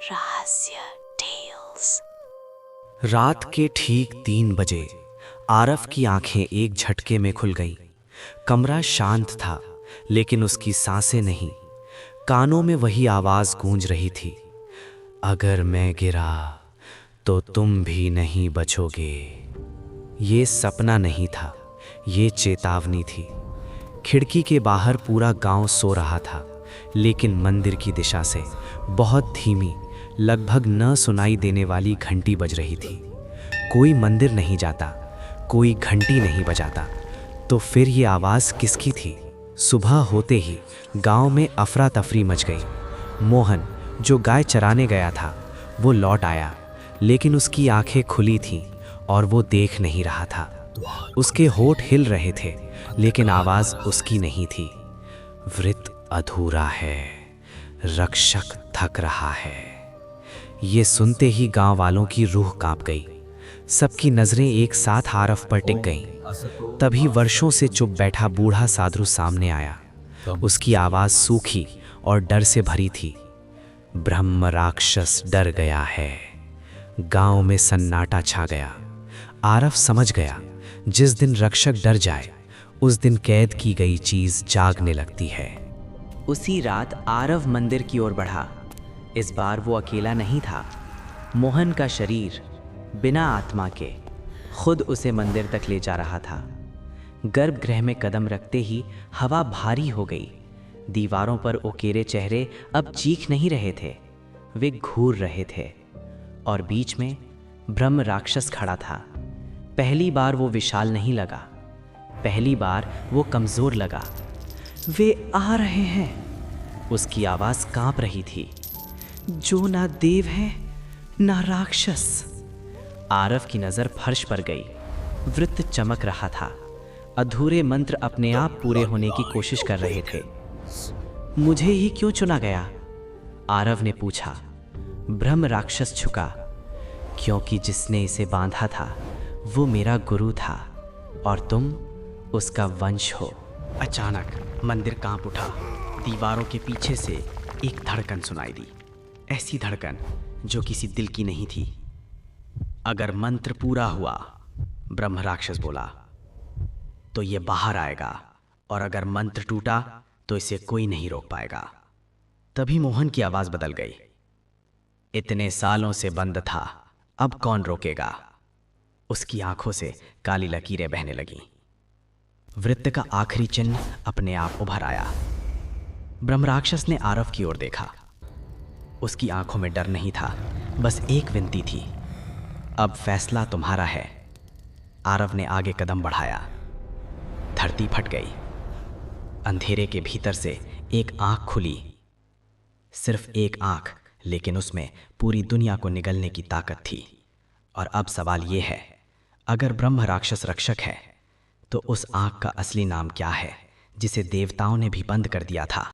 रहस्य टेल्स। रात के ठीक 3 बजे आरव की आंखें एक झटके में खुल गईं। कमरा शांत था, लेकिन उसकी सांसें नहीं। कानों में वही आवाज गूंज रही थी, अगर मैं गिरा तो तुम भी नहीं बचोगे। ये सपना नहीं था, ये चेतावनी थी। खिड़की के बाहर पूरा गांव सो रहा था, लेकिन मंदिर की दिशा से बहुत धीमी, लगभग न सुनाई देने वाली घंटी बज रही थी। कोई मंदिर नहीं जाता, कोई घंटी नहीं बजाता, तो फिर ये आवाज़ किसकी थी? सुबह होते ही गांव में अफरा तफरी मच गई। मोहन, जो गाय चराने गया था, वो लौट आया, लेकिन उसकी आंखें खुली थीं और वो देख नहीं रहा था। उसके होठ हिल रहे थे, लेकिन आवाज़ उसकी नहीं थी। व्रत अधूरा है, रक्षक थक रहा है। ये सुनते ही गांव वालों की रूह कांप गई। सबकी नजरें एक साथ आरव पर टिक गईं। तभी वर्षों से चुप बैठा बूढ़ा साधु सामने आया। उसकी आवाज सूखी और डर से भरी थी। ब्रह्म राक्षस डर गया है। गांव में सन्नाटा छा गया। आरव समझ गया, जिस दिन रक्षक डर जाए, उस दिन कैद की गई चीज जागने लगती है। उसी रात आरव मंदिर की ओर बढ़ा। इस बार वो अकेला नहीं था। मोहन का शरीर बिना आत्मा के खुद उसे मंदिर तक ले जा रहा था। गर्भगृह में कदम रखते ही हवा भारी हो गई। दीवारों पर उकेरे चेहरे अब चीख नहीं रहे थे, वे घूर रहे थे। और बीच में ब्रह्म राक्षस खड़ा था। पहली बार वो विशाल नहीं लगा, पहली बार वो कमजोर लगा। वे आ रहे हैं। उसकी आवाज कांप रही थी, जो ना देव है ना राक्षस। आरव की नजर फर्श पर गई। वृत्त चमक रहा था। अधूरे मंत्र अपने आप पूरे होने की कोशिश कर रहे थे। मुझे ही क्यों चुना गया? आरव ने पूछा। ब्रह्म राक्षस झुका, क्योंकि जिसने इसे बांधा था वो मेरा गुरु था और तुम उसका वंश हो। अचानक मंदिर कांप उठा। दीवारों के पीछे से एक धड़कन सुनाई दी, ऐसी धड़कन जो किसी दिल की नहीं थी। अगर मंत्र पूरा हुआ, ब्रह्म राक्षस बोला, तो ये बाहर आएगा, और अगर मंत्र टूटा तो इसे कोई नहीं रोक पाएगा। तभी मोहन की आवाज बदल गई। इतने सालों से बंद था, अब कौन रोकेगा? उसकी आंखों से काली लकीरें बहने लगीं। वृत्त का आखिरी चिन्ह अपने आप उभर आया। ब्रह्म राक्षस ने आरव की ओर देखा। उसकी आंखों में डर नहीं था, बस एक विनती थी, अब फैसला तुम्हारा है। आरव ने आगे कदम बढ़ाया। धरती फट गई। अंधेरे के भीतर से एक आंख खुली। सिर्फ एक आंख, लेकिन उसमें पूरी दुनिया को निगलने की ताकत थी। और अब सवाल यह है, अगर ब्रह्म राक्षस रक्षक है, तो उस आंख का असली नाम क्या है, जिसे देवताओं ने भी बंद कर दिया था?